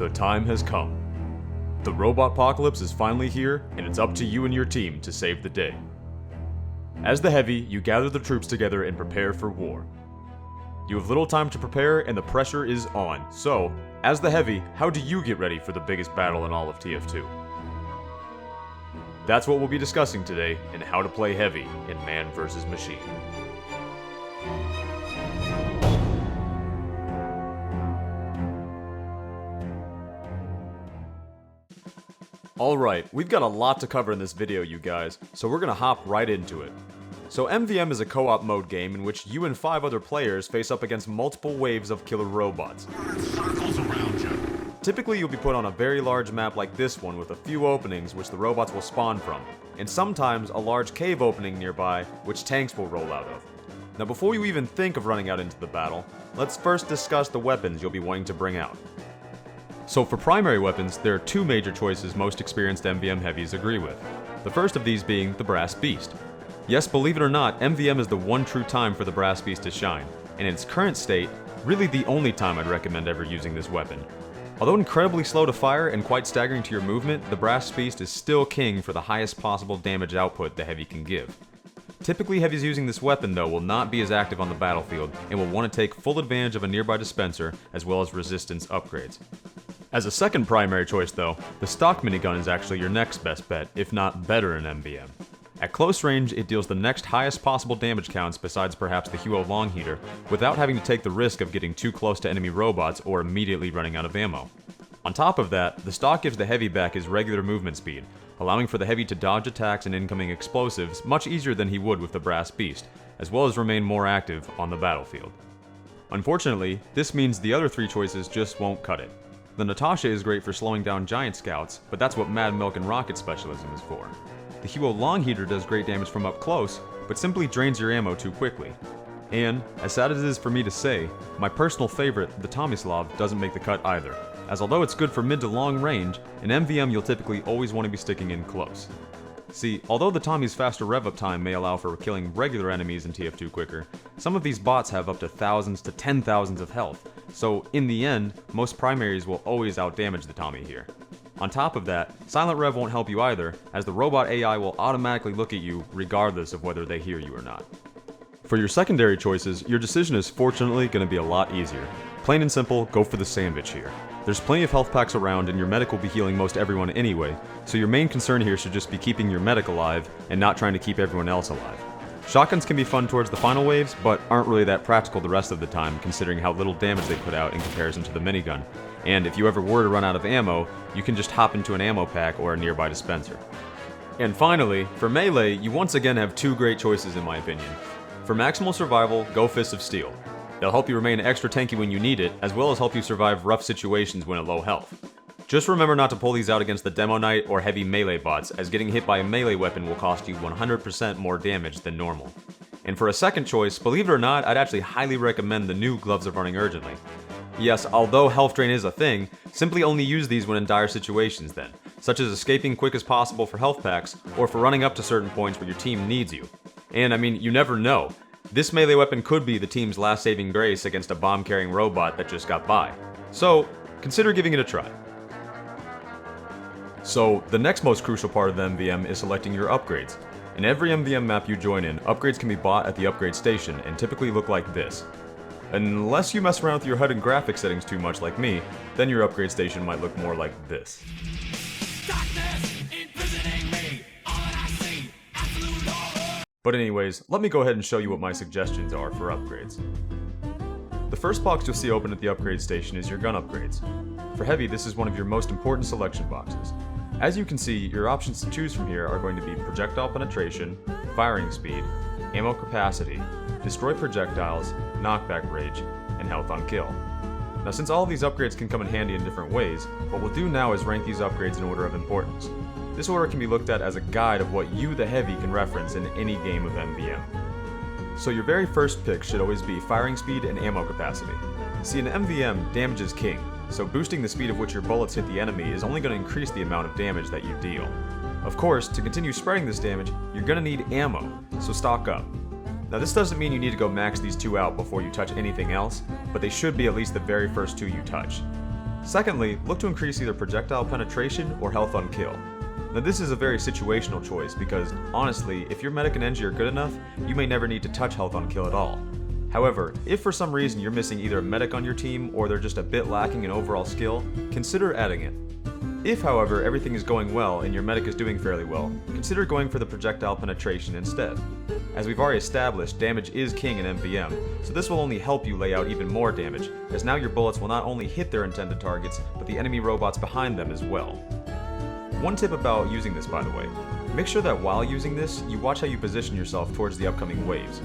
The time has come. The robot apocalypse is finally here, and it's up to you and your team to save the day. As the Heavy, you gather the troops together and prepare for war. You have little time to prepare, and the pressure is on. So, as the Heavy, how do you get ready for the biggest battle in all of TF2? That's what we'll be discussing today in How to Play Heavy in Man vs. Machine. Alright, we've got a lot to cover in this video, you guys, so we're gonna hop right into it. So MVM is a co-op mode game in which you and 5 other players face up against multiple waves of killer robots. Typically you'll be put on a very large map like this one with a few openings which the robots will spawn from, and sometimes a large cave opening nearby which tanks will roll out of. Now before you even think of running out into the battle, let's first discuss the weapons you'll be wanting to bring out. So for primary weapons, there are 2 major choices most experienced MVM heavies agree with. The first of these being the Brass Beast. Yes, believe it or not, MVM is the one true time for the Brass Beast to shine, and in its current state, really the only time I'd recommend ever using this weapon. Although incredibly slow to fire and quite staggering to your movement, the Brass Beast is still king for the highest possible damage output the Heavy can give. Typically, heavies using this weapon though will not be as active on the battlefield and will want to take full advantage of a nearby dispenser as well as resistance upgrades. As a second primary choice though, the stock minigun is actually your next best bet, if not better in MVM. At close range, it deals the next highest possible damage counts besides perhaps the Huo long heater, without having to take the risk of getting too close to enemy robots or immediately running out of ammo. On top of that, the stock gives the Heavy back his regular movement speed, allowing for the Heavy to dodge attacks and incoming explosives much easier than he would with the Brass Beast, as well as remain more active on the battlefield. Unfortunately, this means the other 3 choices just won't cut it. The Natasha is great for slowing down giant scouts, but that's what Mad Milk and Rocket specialism is for. The Huo long heater does great damage from up close, but simply drains your ammo too quickly. And, as sad as it is for me to say, my personal favorite, the Tomislav, doesn't make the cut either, as although it's good for mid to long range, in MVM you'll typically always want to be sticking in close. See, although the Tommy's faster rev-up time may allow for killing regular enemies in TF2 quicker, some of these bots have up to thousands to 10,000s of health, so in the end, most primaries will always outdamage the Tommy here. On top of that, Silent Rev won't help you either, as the robot AI will automatically look at you regardless of whether they hear you or not. For your secondary choices, your decision is fortunately going to be a lot easier. Plain and simple, go for the sandwich here. There's plenty of health packs around and your medic will be healing most everyone anyway, so your main concern here should just be keeping your medic alive and not trying to keep everyone else alive. Shotguns can be fun towards the final waves, but aren't really that practical the rest of the time considering how little damage they put out in comparison to the minigun, and if you ever were to run out of ammo, you can just hop into an ammo pack or a nearby dispenser. And finally, for melee, you once again have 2 great choices in my opinion. For maximal survival, go Fist of Steel. They'll help you remain extra tanky when you need it, as well as help you survive rough situations when at low health. Just remember not to pull these out against the Demo Knight or heavy melee bots, as getting hit by a melee weapon will cost you 100% more damage than normal. And for a second choice, believe it or not, I'd actually highly recommend the new Gloves of Running Urgently. Yes, although health drain is a thing, simply only use these when in dire situations then, such as escaping quick as possible for health packs, or for running up to certain points where your team needs you. And I mean, you never know. This melee weapon could be the team's last saving grace against a bomb-carrying robot that just got by. So, consider giving it a try. So, the next most crucial part of the MVM is selecting your upgrades. In every MVM map you join in, upgrades can be bought at the upgrade station and typically look like this. Unless you mess around with your HUD and graphics settings too much like me, then your upgrade station might look more like this. But anyways, let me go ahead and show you what my suggestions are for upgrades. The first box you'll see open at the upgrade station is your gun upgrades. For Heavy, this is one of your most important selection boxes. As you can see, your options to choose from here are going to be projectile penetration, firing speed, ammo capacity, destroy projectiles, knockback rage, and health on kill. Now since all of these upgrades can come in handy in different ways, what we'll do now is rank these upgrades in order of importance. This order can be looked at as a guide of what you, the Heavy, can reference in any game of MVM. So your very first pick should always be firing speed and ammo capacity. See, in MVM, damage is king, so boosting the speed of which your bullets hit the enemy is only going to increase the amount of damage that you deal. Of course, to continue spreading this damage, you're going to need ammo, so stock up. Now this doesn't mean you need to go max these 2 out before you touch anything else, but they should be at least the very first 2 you touch. Secondly, look to increase either projectile penetration or health on kill. Now this is a very situational choice because, honestly, if your medic and Engie are good enough, you may never need to touch health on kill at all. However, if for some reason you're missing either a medic on your team or they're just a bit lacking in overall skill, consider adding it. If, however, everything is going well and your medic is doing fairly well, consider going for the projectile penetration instead. As we've already established, damage is king in MVM, so this will only help you lay out even more damage, as now your bullets will not only hit their intended targets, but the enemy robots behind them as well. One tip about using this, by the way, make sure that while using this, you watch how you position yourself towards the upcoming waves.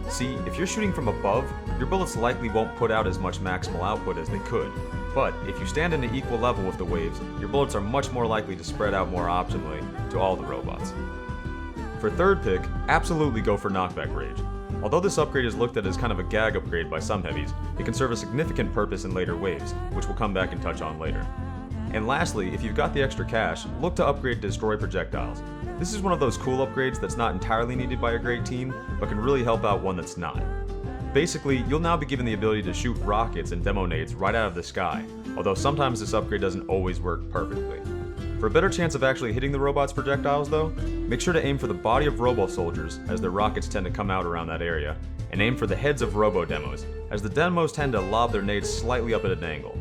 See, if you're shooting from above, your bullets likely won't put out as much maximal output as they could, but if you stand in an equal level with the waves, your bullets are much more likely to spread out more optimally to all the robots. For third pick, absolutely go for Knockback Rage. Although this upgrade is looked at as kind of a gag upgrade by some heavies, it can serve a significant purpose in later waves, which we'll come back and touch on later. And lastly, if you've got the extra cash, look to upgrade Destroy Projectiles. This is one of those cool upgrades that's not entirely needed by a great team, but can really help out one that's not. Basically, you'll now be given the ability to shoot rockets and demo nades right out of the sky, although sometimes this upgrade doesn't always work perfectly. For a better chance of actually hitting the robot's projectiles though, make sure to aim for the body of robo soldiers, as their rockets tend to come out around that area, and aim for the heads of robo demos, as the demos tend to lob their nades slightly up at an angle.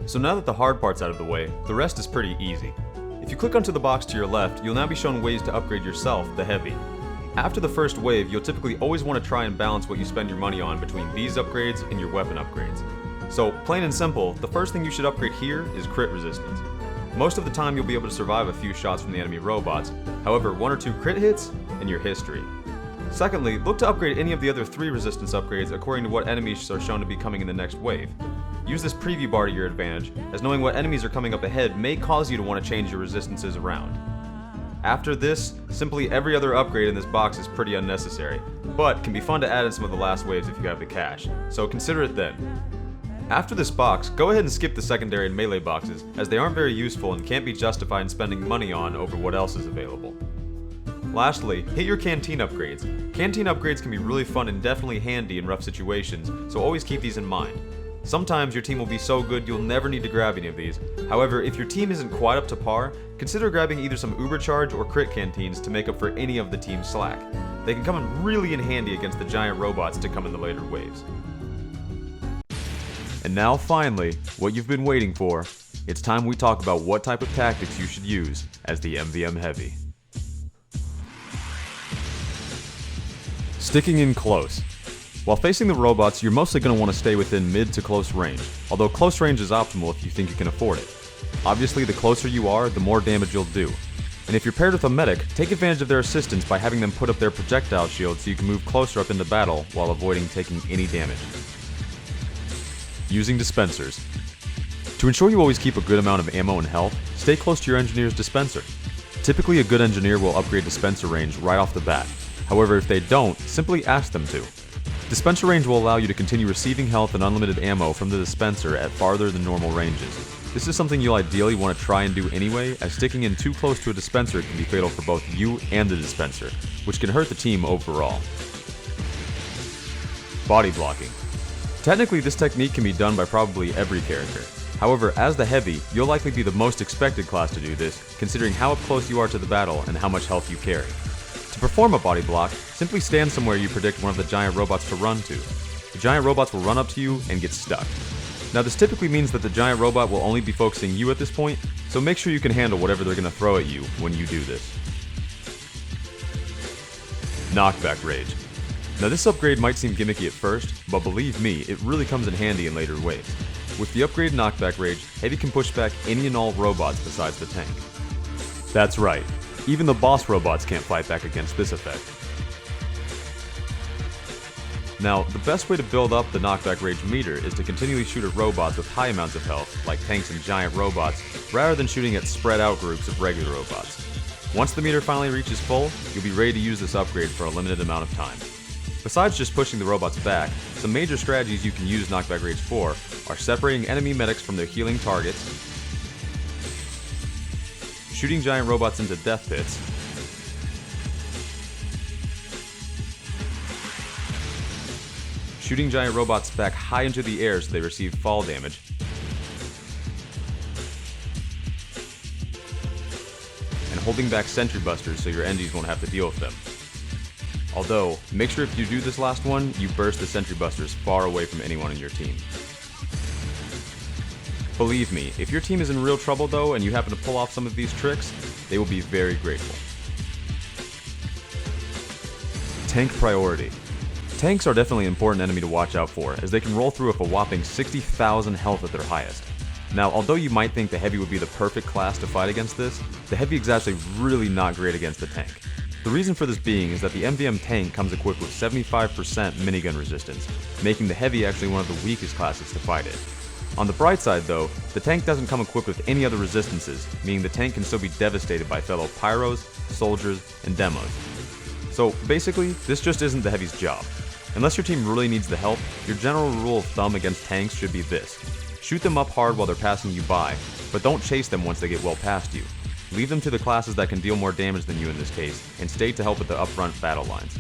So now that the hard part's out of the way, the rest is pretty easy. If you click onto the box to your left, you'll now be shown ways to upgrade yourself, the Heavy. After the first wave, you'll typically always want to try and balance what you spend your money on between these upgrades and your weapon upgrades. So, plain and simple, the first thing you should upgrade here is crit resistance. Most of the time you'll be able to survive a few shots from the enemy robots, however 1 or 2 crit hits, and you're history. Secondly, look to upgrade any of the other 3 resistance upgrades according to what enemies are shown to be coming in the next wave. Use this preview bar to your advantage, as knowing what enemies are coming up ahead may cause you to want to change your resistances around. After this, simply every other upgrade in this box is pretty unnecessary, but can be fun to add in some of the last waves if you have the cash, so consider it then. After this box, go ahead and skip the secondary and melee boxes, as they aren't very useful and can't be justified in spending money on over what else is available. Lastly, hit your canteen upgrades. Canteen upgrades can be really fun and definitely handy in rough situations, so always keep these in mind. Sometimes your team will be so good you'll never need to grab any of these. However, if your team isn't quite up to par, consider grabbing either some Ubercharge or crit canteens to make up for any of the team's slack. They can come in really handy against the giant robots to come in the later waves. And now finally, what you've been waiting for, it's time we talk about what type of tactics you should use as the MVM Heavy. Sticking in close. While facing the robots, you're mostly going to want to stay within mid to close range, although close range is optimal if you think you can afford it. Obviously, the closer you are, the more damage you'll do. And if you're paired with a medic, take advantage of their assistance by having them put up their projectile shield so you can move closer up into battle while avoiding taking any damage. Using dispensers. To ensure you always keep a good amount of ammo and health, stay close to your engineer's dispenser. Typically, a good engineer will upgrade dispenser range right off the bat. However, if they don't, simply ask them to. Dispenser range will allow you to continue receiving health and unlimited ammo from the dispenser at farther than normal ranges. This is something you'll ideally want to try and do anyway, as sticking in too close to a dispenser can be fatal for both you and the dispenser, which can hurt the team overall. Body blocking. Technically, this technique can be done by probably every character. However, as the Heavy, you'll likely be the most expected class to do this, considering how up close you are to the battle and how much health you carry. To perform a body block, simply stand somewhere you predict one of the giant robots to run to. The giant robots will run up to you and get stuck. Now this typically means that the giant robot will only be focusing you at this point, so make sure you can handle whatever they're going to throw at you when you do this. Knockback Rage. Now this upgrade might seem gimmicky at first, but believe me, it really comes in handy in later waves. With the upgrade Knockback Rage, Heavy can push back any and all robots besides the tank. That's right. Even the boss robots can't fight back against this effect. Now, the best way to build up the knockback rage meter is to continually shoot at robots with high amounts of health, like tanks and giant robots, rather than shooting at spread out groups of regular robots. Once the meter finally reaches full, you'll be ready to use this upgrade for a limited amount of time. Besides just pushing the robots back, some major strategies you can use knockback rage for are separating enemy medics from their healing targets, shooting giant robots into death pits, shooting giant robots back high into the air so they receive fall damage, and holding back sentry busters so your endies won't have to deal with them. Although, make sure if you do this last one, you burst the sentry busters far away from anyone in your team. Believe me, if your team is in real trouble though and you happen to pull off some of these tricks, they will be very grateful. Tank priority. Tanks are definitely an important enemy to watch out for, as they can roll through with a whopping 60,000 health at their highest. Now, although you might think the Heavy would be the perfect class to fight against this, the Heavy is actually really not great against the tank. The reason for this being is that the MVM tank comes equipped with 75% minigun resistance, making the Heavy actually one of the weakest classes to fight it. On the bright side though, the tank doesn't come equipped with any other resistances, meaning the tank can still be devastated by fellow pyros, soldiers, and demos. So basically, this just isn't the Heavy's job. Unless your team really needs the help, your general rule of thumb against tanks should be this: shoot them up hard while they're passing you by, but don't chase them once they get well past you. Leave them to the classes that can deal more damage than you in this case, and stay to help with the upfront battle lines.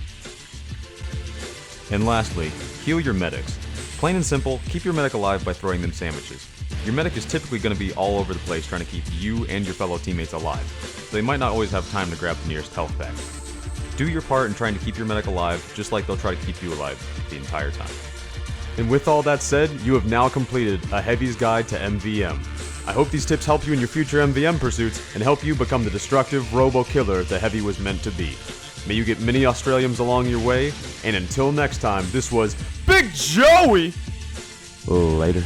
And lastly, heal your medics. Plain and simple, keep your medic alive by throwing them sandwiches. Your medic is typically going to be all over the place trying to keep you and your fellow teammates alive, so they might not always have time to grab the nearest health pack. Do your part in trying to keep your medic alive, just like they'll try to keep you alive the entire time. And with all that said, you have now completed A Heavy's Guide to MVM. I hope these tips help you in your future MVM pursuits and help you become the destructive robo-killer the Heavy was meant to be. May you get many Australians along your way, and until next time, this was Big Joey! Later.